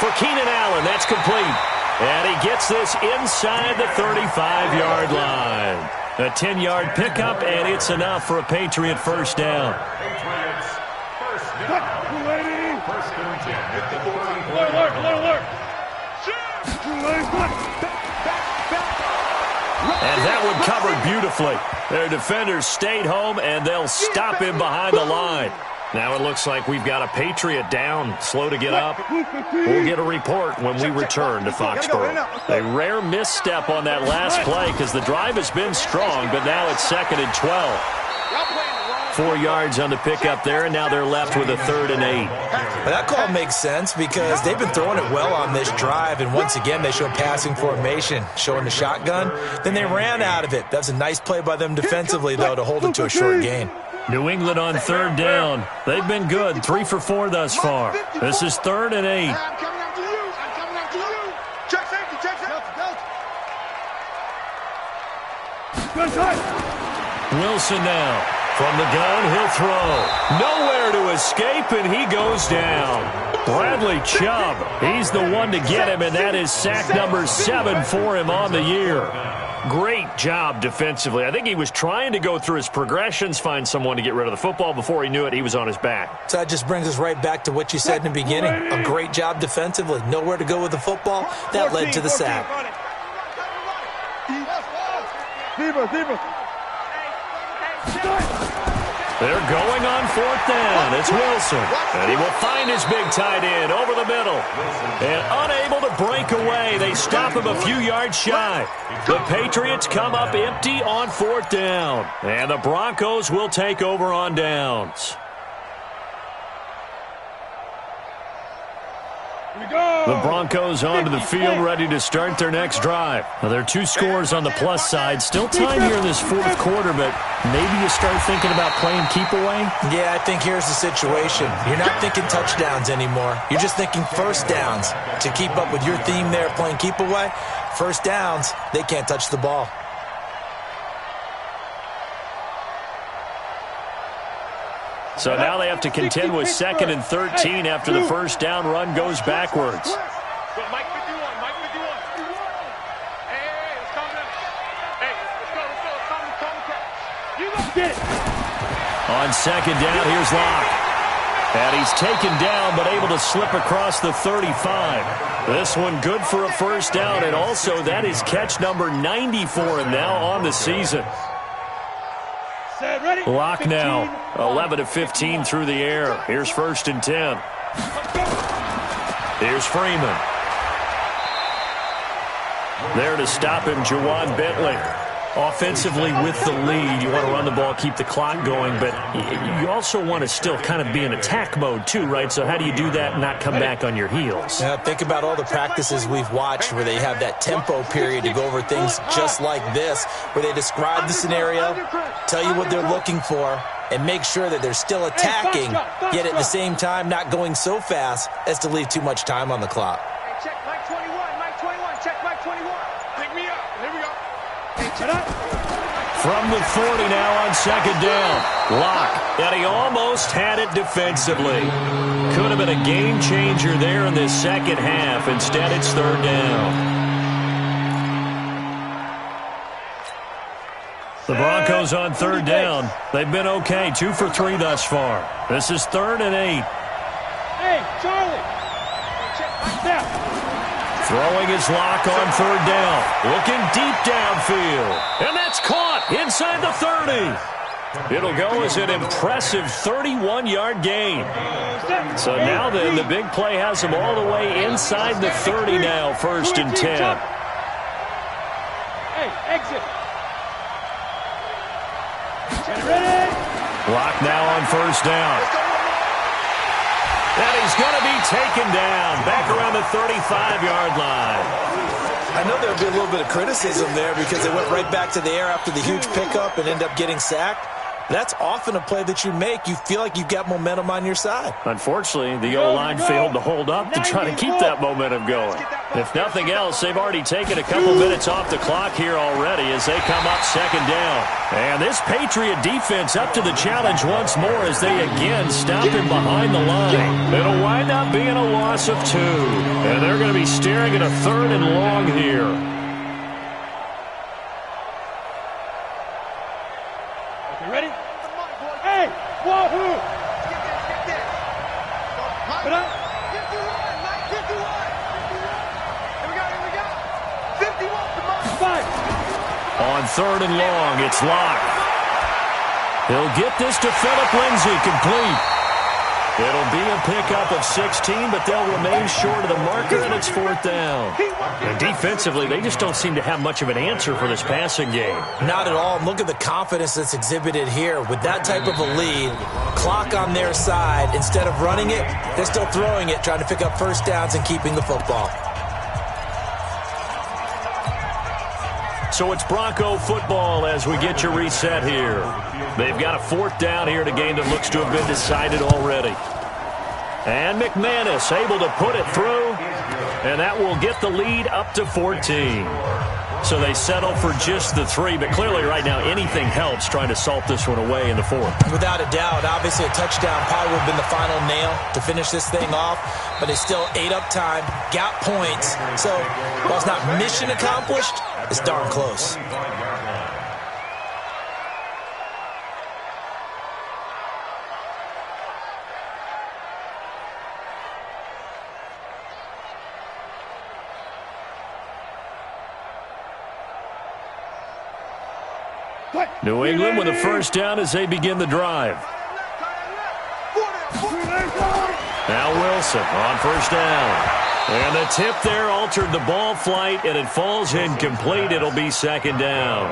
S10: For Keenan Allen, that's complete. And he gets this inside the 35-yard line. A 10-yard pickup, and it's enough for a Patriot 1st down.
S11: Patriots, 1st down. 1st and 10 at the 40.
S10: And that one covered beautifully. Their defenders stayed home, and they'll stop him behind the line. Now it looks like we've got a Patriot down, slow to get up. We'll get a report when we return to Foxborough. A rare misstep on that last play because the drive has been strong, but now it's 2nd and 12. 4 yards on the pickup there, and now they're left with a 3rd and 8.
S12: Well, that call makes sense because they've been throwing it well on this drive, and once again they show passing formation, showing the shotgun. Then they ran out of it. That's a nice play by them defensively, though, to hold it to a short gain.
S10: New England on 3rd down. They've been good, 3 for 4 thus far. This is 3rd and 8.
S8: I'm coming after you. Check safety. Go.
S10: Wilson now. From the gun, he'll throw. Nowhere to escape, and he goes down. Bradley Chubb, he's the one to get him, and that is sack number 7 for him on the year. Great job defensively. I think he was trying to go through his progressions, find someone to get rid of the football. Before he knew it, he was on his back.
S12: So that just brings us right back to what you said in the beginning. A great job defensively. Nowhere to go with the football. That led to the sack.
S8: Zebra.
S10: They're going on 4th down. It's Wilson. And he will find his big tight end over the middle. And unable to break away, they stop him a few yards shy. The Patriots come up empty on 4th down. And the Broncos will take over on downs. The Broncos onto the field, ready to start their next drive. Now, there are 2 scores on the plus side. Still time here in this 4th quarter, but maybe you start thinking about playing keep away?
S12: Yeah, I think here's the situation. You're not thinking touchdowns anymore. You're just thinking 1st downs. To keep up with your theme there, playing keep away, 1st downs, they can't touch the ball.
S10: So now they have to contend with 2nd and 13 after the 1st down run goes backwards.
S13: Mike 51.
S10: On second down, here's Locke. And he's taken down, but able to slip across the 35. This one good for a first down, and also that is catch number 90 for him now on the season. Locke now, 11 of 15 through the air. Here's 1st and 10. Here's Freeman. There to stop him, Juwan Bentley. Offensively with the lead, you want to run the ball, keep the clock going, but you also want to still kind of be in attack mode too, right? So how do you do that and not come back on your heels?
S12: Yeah, think about all the practices we've watched where they have that tempo period to go over things just like this, where they describe the scenario, tell you what they're looking for, and make sure that they're still attacking, yet at the same time not going so fast as to leave too much time on the clock.
S13: Check Mike 21, Mike 21, check Mike 21. Pick me up. Here we go.
S10: From the 40 now on second down. Locke, and he almost had it defensively. Could have been a game changer there in this second half. Instead, it's 3rd down. The Broncos on 3rd down. They've been okay, 2 for 3 thus far. This is 3rd and 8.
S8: Hey, Charlie.
S10: Throwing his Locke on 3rd down. Looking deep downfield. And that's caught inside the 30. It'll go as an impressive 31-yard gain. So now then, the big play has him all the way inside the 30 now, 1st and 10.
S8: Hey, exit.
S10: Locke now on 1st down. And he's going to be taken down back around the 35-yard line.
S12: I know there'll be a little bit of criticism there because they went right back to the air after the huge pickup and end up getting sacked. That's often a play that you make. You feel like you've got momentum on your side.
S10: Unfortunately, the O-line failed to hold up to try to keep that momentum going. If nothing else, they've already taken a couple minutes off the clock here already as they come up 2nd down. And this Patriot defense up to the challenge once more as they again stop him behind the line. It'll wind up being a loss of 2. And they're going to be staring at a 3rd and long here.
S8: Ready? Hey, wahoo! Put up.
S13: 51. Here we go. 51, come on.
S8: 5.
S10: On 3rd and long, it's Locke. He'll get this to Phillip Lindsay, complete. It'll be a pickup of 16, but they'll remain short of the marker, and it's 4th down. And defensively, they just don't seem to have much of an answer for this passing game.
S12: Not at all. Look at the confidence that's exhibited here. With that type of a lead, clock on their side, instead of running it, they're still throwing it, trying to pick up first downs and keeping the football.
S10: So it's Bronco football as we get your reset here. They've got a 4th down here in a game that looks to have been decided already. And McManus able to put it through, and that will get the lead up to 14. So they settle for just the 3, but clearly right now anything helps trying to salt this one away in the 4th.
S12: Without a doubt, obviously a touchdown probably would have been the final nail to finish this thing off, but they still ate up time, got points. So while it's not mission accomplished, it's darn close.
S10: New England with a first down as they begin the drive. Now Wilson on first down. And the tip there altered the ball flight, and it falls incomplete. It'll be second down.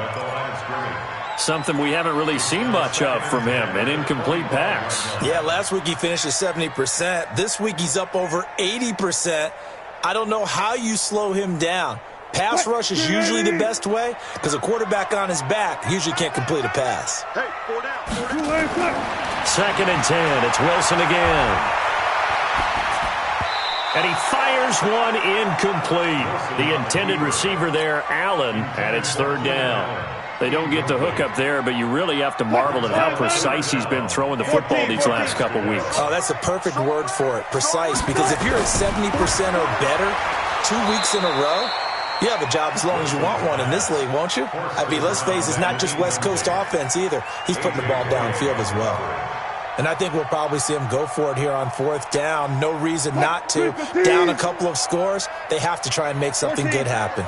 S10: Something we haven't really seen much of from him, an incomplete pass.
S12: Yeah, last week he finished at 70%. This week he's up over 80%. I don't know how you slow him down. Pass rush is usually the best way because a quarterback on his back usually can't complete a pass.
S8: Hey, 4 down.
S10: Second and 10. It's Wilson again. And he fires one incomplete. The intended receiver there, Allen, and it's third down. They don't get the hook up there, but you really have to marvel at how precise he's been throwing the football these last couple weeks.
S12: Oh, that's a perfect word for it, precise, because if you're at 70% or better 2 weeks in a row, You have a job as long as you want one in this league, won't you? I mean, let's face it, it's not just West Coast offense either. He's putting the ball downfield as well. And I think we'll probably see him go for it here on 4th down. No reason not to. Down a couple of scores, they have to try and make something good happen.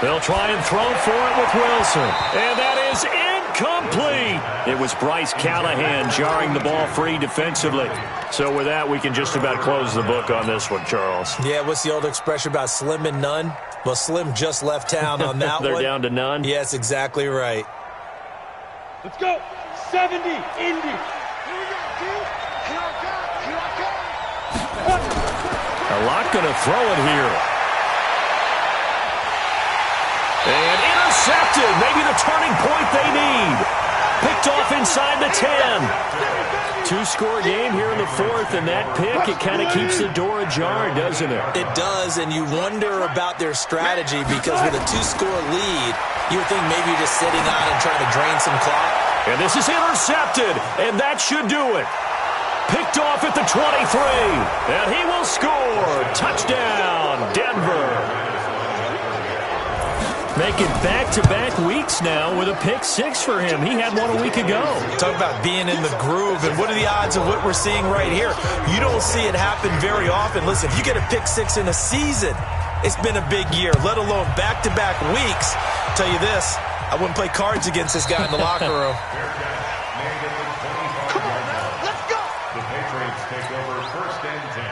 S10: They'll try and throw for it with Wilson. And that is incomplete. It was Bryce Callahan jarring the ball free defensively. So with that, we can just about close the book on this one, Charles.
S12: Yeah, what's the old expression about slim and none? Well, Slim just left town on that
S10: They're
S12: one.
S10: down to none?
S12: Yes, exactly right.
S13: Let's go. 70, Indy. Here we go, dude. Here I go.
S10: A lot going to throw it here. And intercepted. Maybe the turning point they need. Picked off inside the 10. 2-score game here in the 4th, and that pick, it kind of keeps the door ajar, doesn't it?
S12: It does, and you wonder about their strategy because with a 2-score lead, you would think maybe you're just sitting on and trying to drain some clock.
S10: And this is intercepted, and that should do it. Picked off at the 23, and he will score. Touchdown, Denver. Making back-to-back weeks now with a pick-6 for him. He had one a week ago.
S12: Talk about being in the groove, and what are the odds of what we're seeing right here? You don't see it happen very often. Listen, if you get a pick-6 in a season, it's been a big year, let alone back-to-back weeks. I'll tell you this, I wouldn't play cards against this guy in the locker room.
S8: Come on now, let's go.
S11: The Patriots take over 1st and 10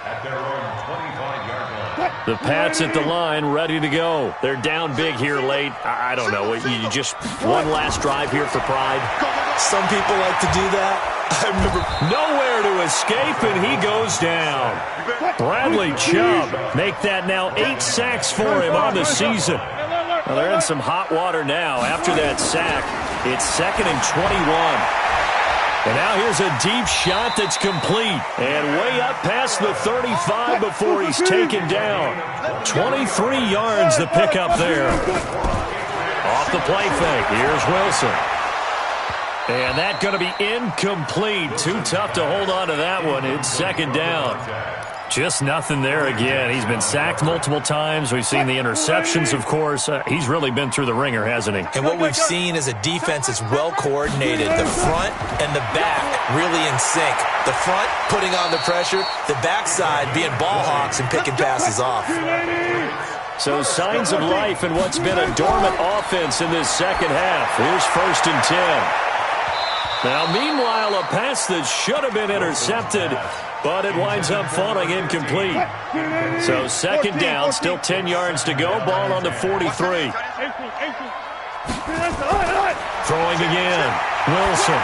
S11: at their own 25-yard line.
S10: The Pats at the line, ready to go. They're down big here late. I don't know. You just one last drive here for pride.
S12: Some people like to do that. I remember
S10: nowhere to escape, and he goes down. Bradley Chubb make that now 8 sacks for him on the season. Well, they're in some hot water now. After that sack, it's 2nd and 21. And now here's a deep shot that's complete. And way up past the 35 before he's taken down. 23 yards the pickup there. Off the play fake. Here's Wilson. And that's going to be incomplete. Too tough to hold on to that one. It's 2nd down. Just nothing there again. He's been sacked multiple times. We've seen the interceptions, of course. He's really been through the ringer, hasn't he?
S12: And what we've seen is a defense that's well coordinated. The front and the back really in sync. The front putting on the pressure. The backside being ball hawks and picking passes off.
S10: So signs of life in what's been a dormant offense in this second half. Here's 1st and 10. Now, meanwhile, a pass that should have been intercepted, but it winds up falling incomplete. So 2nd down, still 10 yards to go. Ball on the 43. Throwing again. Wilson.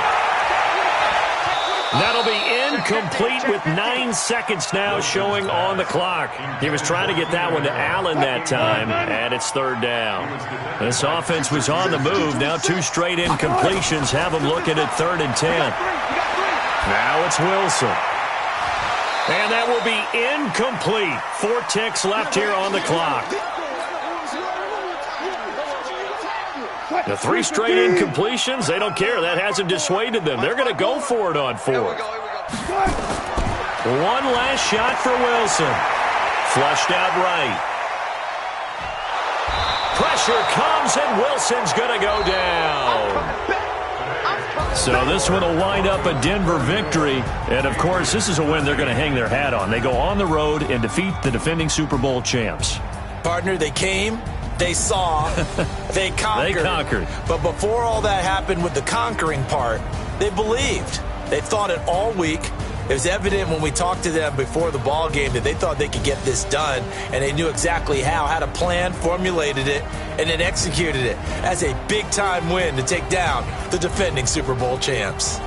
S10: That'll be incomplete with 9 seconds now showing on the clock. He was trying to get that one to Allen that time, and it's 3rd down. This offense was on the move. Now 2 straight incompletions have them looking at 3rd and 10. Now it's Wilson. And that will be incomplete. 4 ticks left here on the clock. The 3 straight incompletions, they don't care. That hasn't dissuaded them. They're going to go for it on 4th. One last shot for Wilson. Flushed out right. Pressure comes, and Wilson's going to go down. So this one will wind up a Denver victory. And, of course, this is a win they're going to hang their hat on. They go on the road and defeat the defending Super Bowl champs.
S12: Partner, they came. They saw, they conquered.
S10: They conquered.
S12: But before all that happened with the conquering part, they believed. They thought it all week. It was evident when we talked to them before the ball game that they thought they could get this done, and they knew exactly how, had a plan, formulated it, and then executed it as a big-time win to take down the defending Super Bowl champs.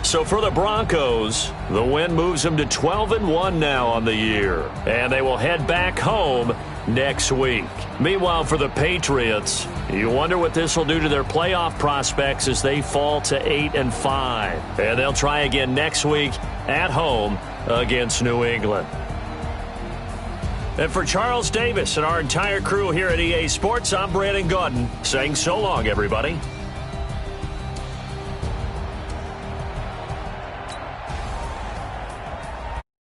S10: So for the Broncos, the win moves them to 12-1 now on the year, and they will head back home next week. Meanwhile, for the Patriots, you wonder what this will do to their playoff prospects as they fall to 8-5. And they'll try again next week at home against New England. And for Charles Davis and our entire crew here at EA Sports, I'm Brandon Gaudin saying so long, everybody.